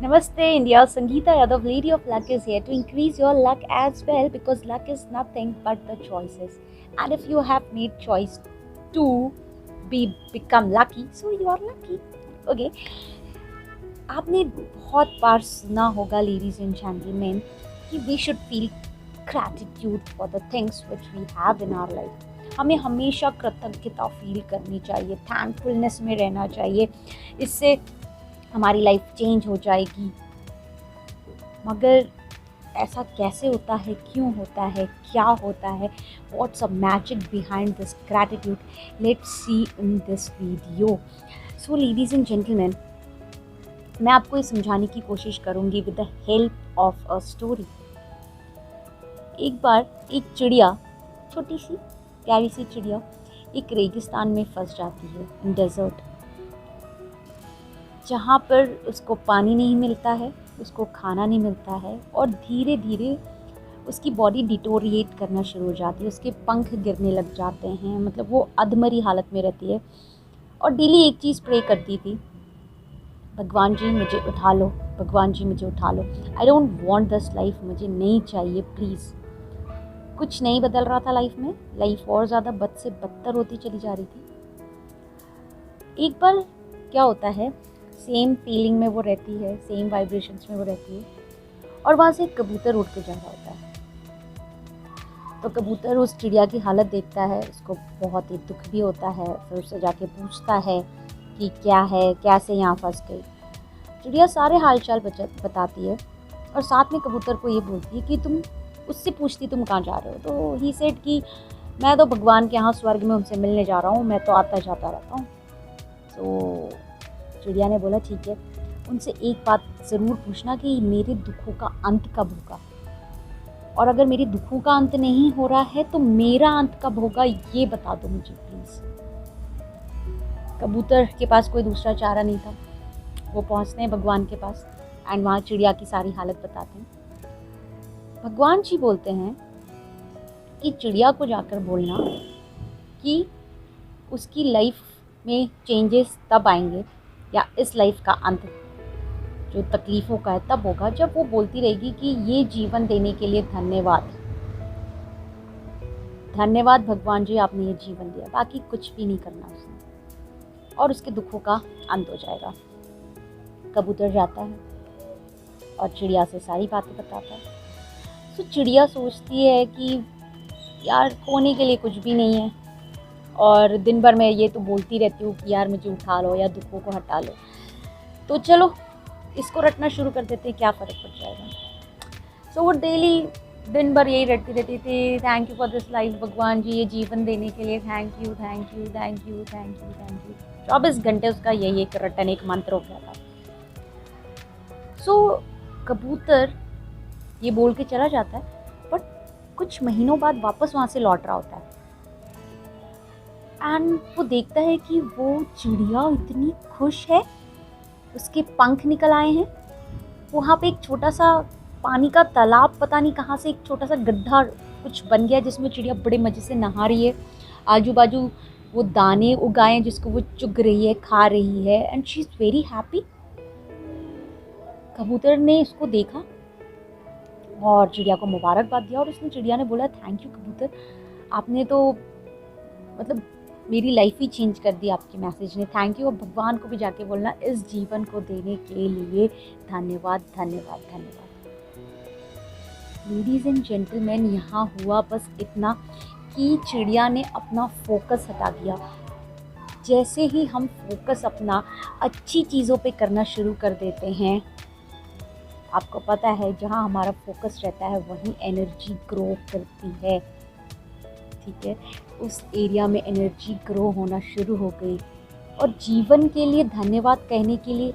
Namaste India, Sangeeta Yadav, Lady of Luck is here to increase your luck as well because luck is nothing but the choices. And if you have made choice to become lucky, so you are lucky. Okay. आपने बहुत बार सुना होगा ladies and gentleman कि we should feel gratitude for the things which we have in our life. हमें हमेशा कृतज्ञता feel करनी चाहिए, थैंकफुलनेस में रहना चाहिए, इससे हमारी लाइफ चेंज हो जाएगी। मगर ऐसा कैसे होता है, क्यों होता है, क्या होता है, what's a magic behind this gratitude, let's see in this video. So ladies and gentleman, मैं आपको ये समझाने की कोशिश करूंगी with the help of a story. एक बार एक चिड़िया, छोटी सी प्यारी सी चिड़िया, एक रेगिस्तान में फंस जाती है, इन डेजर्ट, जहाँ पर उसको पानी नहीं मिलता है, उसको खाना नहीं मिलता है और धीरे धीरे उसकी बॉडी डिटोरिएट करना शुरू हो जाती है, उसके पंख गिरने लग जाते हैं, मतलब वो अधमरी हालत में रहती है। और डेली एक चीज़ प्रे करती थी, भगवान जी मुझे उठा लो, भगवान जी मुझे उठा लो, I don't want this life, मुझे नहीं चाहिए प्लीज़। कुछ नहीं बदल रहा था लाइफ में, लाइफ और ज़्यादा बद से बदतर होती चली जा रही थी। एक बार क्या होता है, सेम फीलिंग में वो रहती है, सेम वाइब्रेशंस में वो रहती है और वहाँ से एक कबूतर उड़ के जा रहा होता है। तो कबूतर उस चिड़िया की हालत देखता है, उसको बहुत ही दुख भी होता है, फिर उससे जाके पूछता है कि क्या है, कैसे यहाँ फंस गई। चिड़िया सारे हालचाल बताती है और साथ में कबूतर को ये बोलती है कि तुम उससे पूछती तुम कहाँ जा रहे हो। तो ही सेड कि मैं तो भगवान के यहाँ स्वर्ग में उनसे मिलने जा रहा हूँ, मैं तो आता जाता रहता हूँ। तो चिड़िया ने बोला ठीक है, उनसे एक बात ज़रूर पूछना कि मेरे दुखों का अंत कब होगा, और अगर मेरे दुखों का अंत नहीं हो रहा है तो मेरा अंत कब होगा ये बता दो मुझे प्लीज़। कबूतर के पास कोई दूसरा चारा नहीं था, वो पहुंचते हैं भगवान के पास एंड वहाँ चिड़िया की सारी हालत बताते हैं। भगवान जी बोलते हैं कि चिड़िया को जाकर बोलना कि उसकी लाइफ में चेंजेस तब आएंगे, या इस लाइफ का अंत जो तकलीफ़ों का है तब होगा जब वो बोलती रहेगी कि ये जीवन देने के लिए धन्यवाद, धन्यवाद भगवान जी आपने ये जीवन दिया, बाकी कुछ भी नहीं करना उसने, और उसके दुखों का अंत हो जाएगा। कबूतर जाता है और चिड़िया से सारी बातें बताता है। तो चिड़िया सोचती है कि यार खोने के लिए कुछ भी नहीं है और दिन भर मैं ये तो बोलती रहती हूँ कि यार मुझे उठा लो या दुखों को हटा लो, तो चलो इसको रटना शुरू कर देते हैं, क्या फ़र्क पड़ जाएगा। सो वो डेली दिन भर यही रटती रहती थी, thank you for this life भगवान जी, ये जीवन देने के लिए thank you thank you thank you thank you thank you. 24 घंटे उसका यही एक रटन, एक मंत्र हो गया था। सो कबूतर ये बोल के चला जाता है, बट कुछ महीनों बाद वापस वहाँ से लौट रहा होता है एंड वो देखता है कि वो चिड़िया इतनी खुश है, उसके पंख निकल आए हैं, वहाँ पे एक छोटा सा पानी का तालाब, पता नहीं कहाँ से एक छोटा सा गड्ढा कुछ बन गया जिसमें चिड़िया बड़े मज़े से नहा रही है, आजू बाजू वो दाने उगाए हैं जिसको वो चुग रही है, खा रही है and she is very happy. कबूतर ने इसको देखा और चिड़िया को मुबारकबाद दिया और उसने, चिड़िया ने बोला थैंक यू कबूतर, आपने तो मतलब मेरी लाइफ ही चेंज कर दी आपके मैसेज ने, थैंक यू। और भगवान को भी जाके बोलना इस जीवन को देने के लिए धन्यवाद धन्यवाद धन्यवाद। लेडीज़ एंड जेंटलमैन, यहाँ हुआ बस इतना कि चिड़िया ने अपना फोकस हटा दिया। जैसे ही हम फोकस अपना अच्छी चीज़ों पे करना शुरू कर देते हैं, आपको पता है जहाँ हमारा फोकस रहता है वहीं एनर्जी ग्रो करती है, ठीक है। उस एरिया में एनर्जी ग्रो होना शुरू हो गई और जीवन के लिए धन्यवाद कहने के लिए,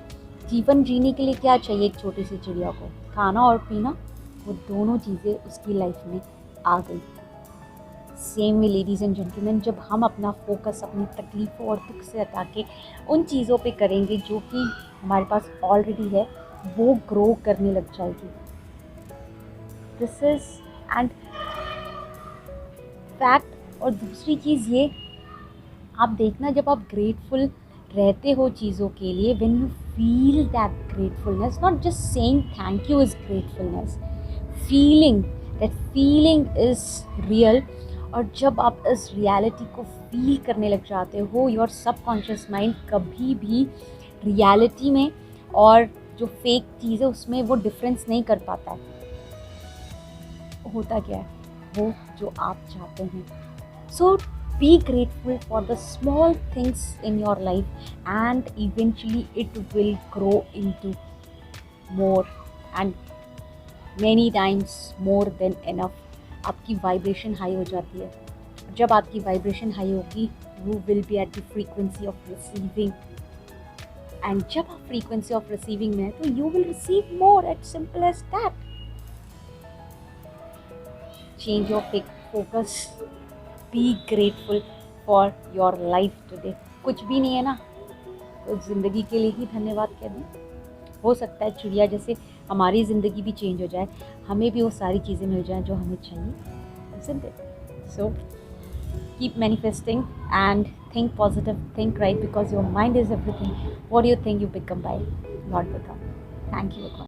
जीवन जीने के लिए क्या चाहिए एक छोटी सी चिड़िया को, खाना और पीना, वो दोनों चीज़ें उसकी लाइफ में आ गई। Same way ladies and gentleman, जब हम अपना फोकस अपनी तकलीफ़ों और दुख से हटा के उन चीज़ों पे करेंगे जो कि हमारे पास ऑलरेडी है, वो ग्रो करने लग जाएगी। This is and fact. और दूसरी चीज़ ये, आप देखना जब आप ग्रेटफुल रहते हो चीज़ों के लिए, when you feel that gratefulness. Not just saying thank you is gratefulness, feeling that feeling is real. और जब आप इस रियलिटी को फील करने लग जाते हो, योर सबकॉन्शियस माइंड कभी भी रियलिटी में और जो फेक चीज़ है उसमें वो डिफरेंस नहीं कर पाता है। होता क्या है, वो जो आप चाहते हैं। So be grateful for the small things in your life and eventually it will grow into more and many times more than enough. आपकी वाइब्रेशन हाई हो जाती है। जब आपकी वाइब्रेशन हाई होगी, you will be at the frequency of receiving, and जब आप frequency of receiving में है तो you will receive more. At simple as that. Change your focus, be grateful for your life today. कुछ भी नहीं है ना, तो ज़िंदगी के लिए ही धन्यवाद कह दूँ। हो सकता है चिड़िया जैसे हमारी ज़िंदगी भी चेंज हो जाए, हमें भी वो सारी चीज़ें मिल जाएं जो हमें चाहिए। So keep manifesting and think positive, think right, because your mind is everything. What do you think you become by not become? Thank you.